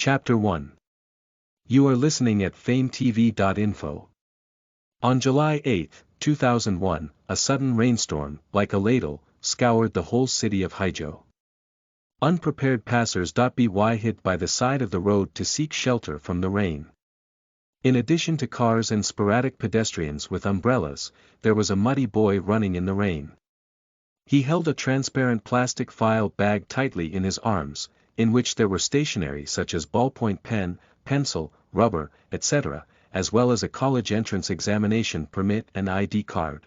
Chapter 1. You are listening at FameTV.info. On July 8, 2001, a sudden rainstorm, like a ladle, scoured the whole city of Haijo. Unprepared passers-by hid by the side of the road to seek shelter from the rain. In addition to cars and sporadic pedestrians with umbrellas, there was a muddy boy running in the rain. He held a transparent plastic file bag tightly in his arms, in which there were stationery such as ballpoint pen, pencil, rubber, etc., as well as a college entrance examination permit and ID card.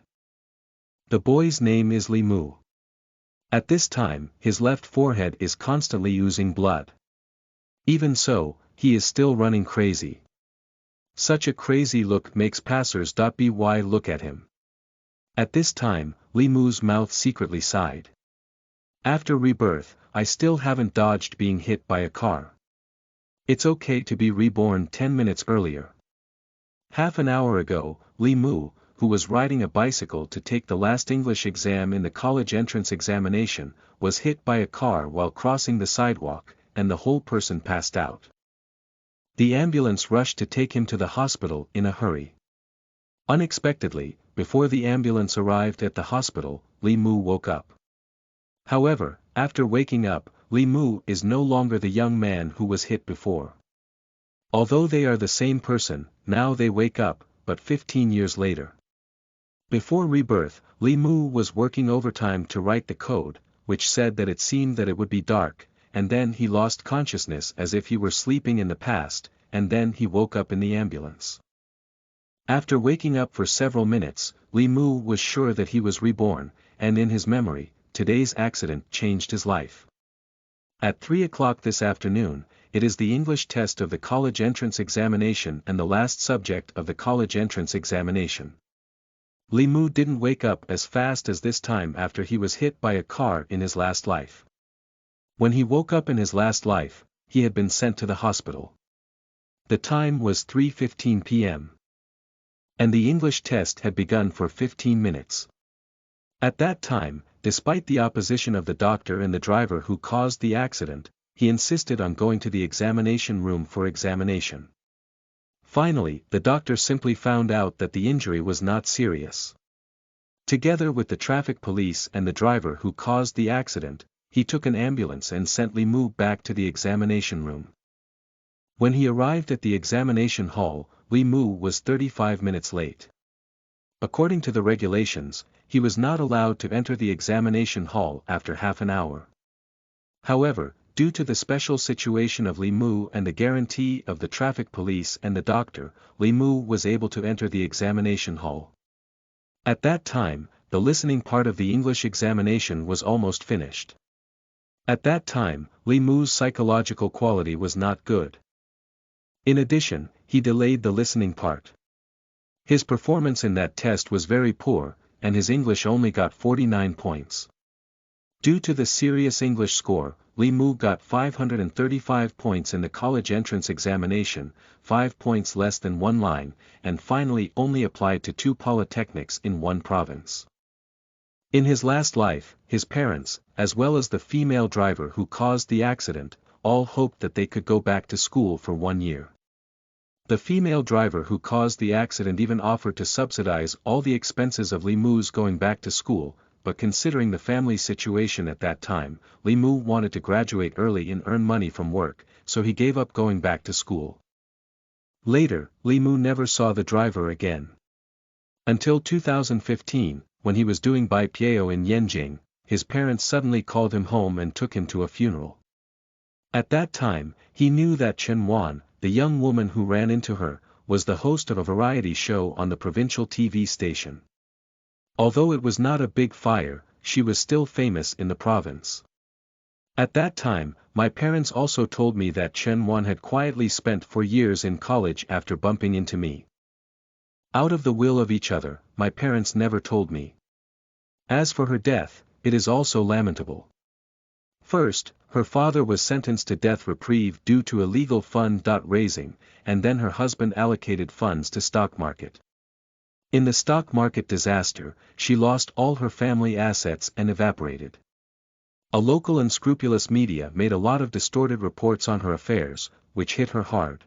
The boy's name is Li Mu. At this time, his left forehead is constantly oozing blood. Even so, he is still running crazy. Such a crazy look makes passers-by look at him. At this time, Li Mu's mouth secretly sighed. After Rebirth, I still haven't dodged being hit by a car. It's okay to be reborn 10 minutes earlier. Half an hour ago, Li Mu, who was riding a bicycle to take the last English exam in the college entrance examination, was hit by a car while crossing the sidewalk, and the whole person passed out. The ambulance rushed to take him to the hospital in a hurry. Unexpectedly, before the ambulance arrived at the hospital, Li Mu woke up. However, after waking up, Li Mu is no longer the young man who was hit before. Although they are the same person, now they wake up, but 15 years later. Before Rebirth, Li Mu was working overtime to write the code, which said that it seemed that it would be dark, and then he lost consciousness as if he were sleeping in the past, and then he woke up in the ambulance. After waking up for several minutes, Li Mu was sure that he was reborn, and in his memory, today's accident changed his life. At 3 o'clock this afternoon, it is the English test of the college entrance examination and the last subject of the college entrance examination. Li Mu didn't wake up as fast as this time after he was hit by a car in his last life. When he woke up in his last life, he had been sent to the hospital. The time was 3:15 p.m. And the English test had begun for 15 minutes. At that time, despite the opposition of the doctor and the driver who caused the accident, he insisted on going to the examination room for examination. Finally, the doctor simply found out that the injury was not serious. Together with the traffic police and the driver who caused the accident, he took an ambulance and sent Li Mu back to the examination room. When he arrived at the examination hall, Li Mu was 35 minutes late. According to the regulations, he was not allowed to enter the examination hall after half an hour. However, due to the special situation of Li Mu and the guarantee of the traffic police and the doctor, Li Mu was able to enter the examination hall. At that time, the listening part of the English examination was almost finished. At that time, Li Mu's psychological quality was not good. In addition, he delayed the listening part. His performance in that test was very poor, and his English only got 49 points. Due to the serious English score, Li Mu got 535 points in the college entrance examination, 5 points less than one line, and finally only applied to 2 polytechnics in one province. In his last life, his parents, as well as the female driver who caused the accident, all hoped that they could go back to school for 1 year. The female driver who caused the accident even offered to subsidize all the expenses of Li Mu's going back to school, but considering the family situation at that time, Li Mu wanted to graduate early and earn money from work, so he gave up going back to school. Later, Li Mu never saw the driver again. Until 2015, when he was doing BPAO in Yanjing, his parents suddenly called him home and took him to a funeral. At that time, he knew that Chen Wan, the young woman who ran into her, was the host of a variety show on the provincial TV station. Although it was not a big fire, she was still famous in the province. At that time, my parents also told me that Chen Wan had quietly spent 4 years in college after bumping into me. Out of the will of each other, my parents never told me. As for her death, it is also lamentable. First, her father was sentenced to death reprieve due to illegal fund raising, and then her husband allocated funds to stock market. In the stock market disaster, she lost all her family assets and evaporated. A local unscrupulous media made a lot of distorted reports on her affairs, which hit her hard.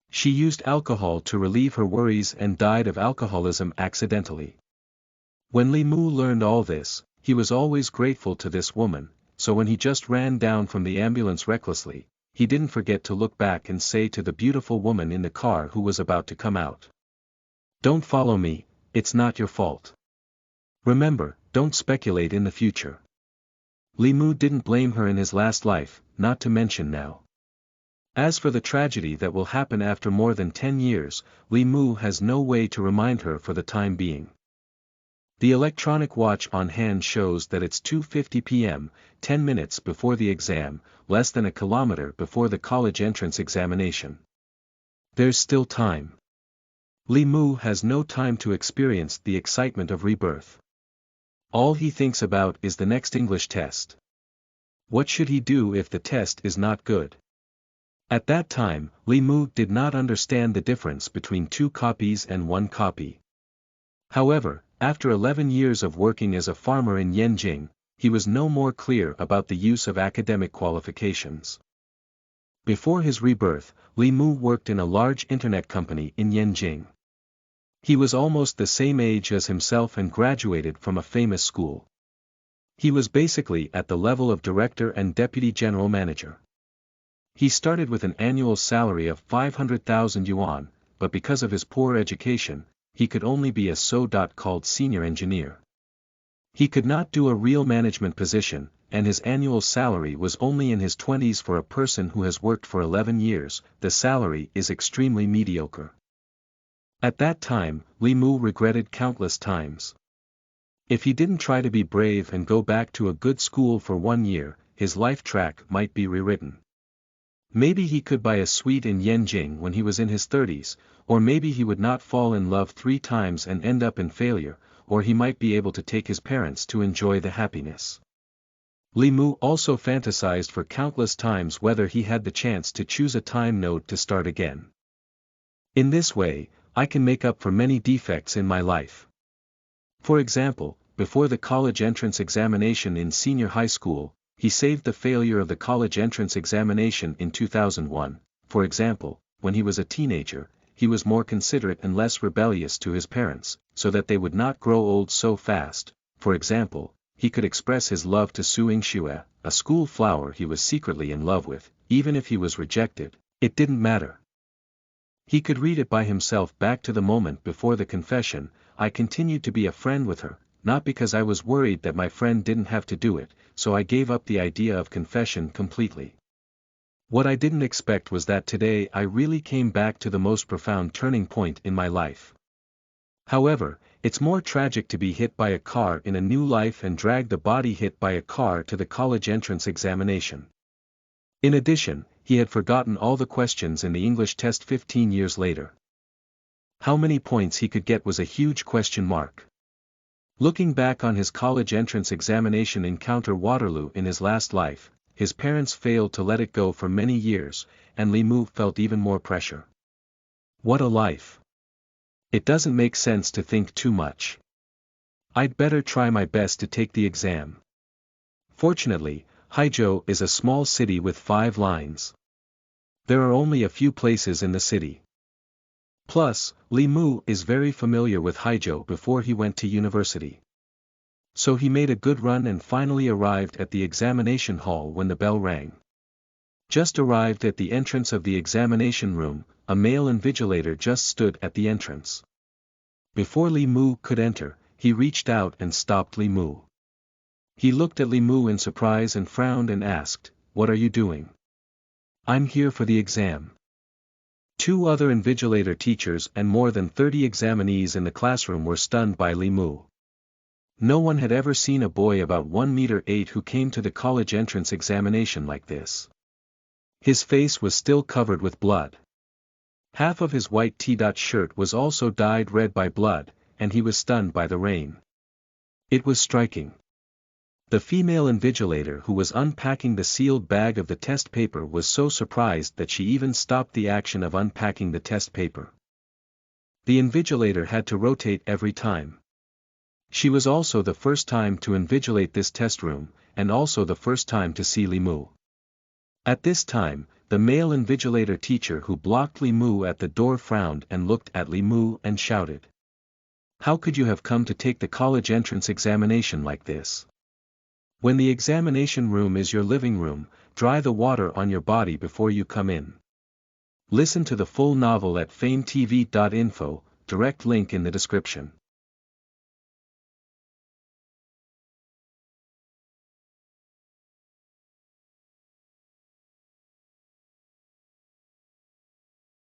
She used alcohol to relieve her worries and died of alcoholism accidentally. When Li Mu learned all this, he was always grateful to this woman, so when he just ran down from the ambulance recklessly, he didn't forget to look back and say to the beautiful woman in the car who was about to come out, "Don't follow me, it's not your fault. Remember, don't speculate in the future." Li Mu didn't blame her in his last life, not to mention now. As for the tragedy that will happen after more than 10 years, Li Mu has no way to remind her for the time being. The electronic watch on hand shows that it's 2:50 p.m., 10 minutes before the exam, less than a kilometer before the college entrance examination. There's still time. Li Mu has no time to experience the excitement of rebirth. All he thinks about is the next English test. What should he do if the test is not good? At that time, Li Mu did not understand the difference between 2 copies and 1 copy. However, after 11 years of working as a farmer in Yanjing, he was no more clear about the use of academic qualifications. Before his rebirth, Li Mu worked in a large internet company in Yanjing. He was almost the same age as himself and graduated from a famous school. He was basically at the level of director and deputy general manager. He started with an annual salary of 500,000 yuan, but because of his poor education, he could only be a so-called senior engineer. He could not do a real management position, and his annual salary was only in his 20s for a person who has worked for 11 years, the salary is extremely mediocre. At that time, Li Mu regretted countless times. If he didn't try to be brave and go back to a good school for 1 year, his life track might be rewritten. Maybe he could buy a suite in Yanjing when he was in his 30s, or maybe he would not fall in love 3 times and end up in failure, or he might be able to take his parents to enjoy the happiness. Li Mu also fantasized for countless times whether he had the chance to choose a time node to start again. In this way, I can make up for many defects in my life. For example, before the college entrance examination in senior high school, he saved the failure of the college entrance examination in 2001. For example, when he was a teenager, he was more considerate and less rebellious to his parents, so that they would not grow old so fast. For example, he could express his love to Su Yingxue, a school flower he was secretly in love with, even if he was rejected, it didn't matter. He could read it by himself back to the moment before the confession. I continued to be a friend with her, not because I was worried that my friend didn't have to do it, so I gave up the idea of confession completely. What I didn't expect was that today I really came back to the most profound turning point in my life. However, it's more tragic to be hit by a car in a new life and drag the body hit by a car to the college entrance examination. In addition, he had forgotten all the questions in the English test 15 years later. How many points he could get was a huge question mark. Looking back on his college entrance examination encounter Waterloo in his last life, his parents failed to let it go for many years, and Li Mu felt even more pressure. What a life! It doesn't make sense to think too much. I'd better try my best to take the exam. Fortunately, Haizhou is a small city with 5 lines. There are only a few places in the city. Plus, Li Mu is very familiar with Haizhou before he went to university. So he made a good run and finally arrived at the examination hall when the bell rang. Just arrived at the entrance of the examination room, a male invigilator just stood at the entrance. Before Li Mu could enter, he reached out and stopped Li Mu. He looked at Li Mu in surprise and frowned and asked, "What are you doing?" "I'm here for the exam." 2 other invigilator teachers and more than 30 examinees in the classroom were stunned by Li Mu. No one had ever seen a boy about 1.8 meters who came to the college entrance examination like this. His face was still covered with blood. Half of his white shirt was also dyed red by blood, and he was stunned by the rain. It was striking. The female invigilator who was unpacking the sealed bag of the test paper was so surprised that she even stopped the action of unpacking the test paper. The invigilator had to rotate every time. She was also the first time to invigilate this test room, and also the first time to see Li Mu. At this time, the male invigilator teacher who blocked Li Mu at the door frowned and looked at Li Mu and shouted. How could you have come to take the college entrance examination like this? When the examination room is your living room, dry the water on your body before you come in. Listen to the full novel at FameTV.info, direct link in the description.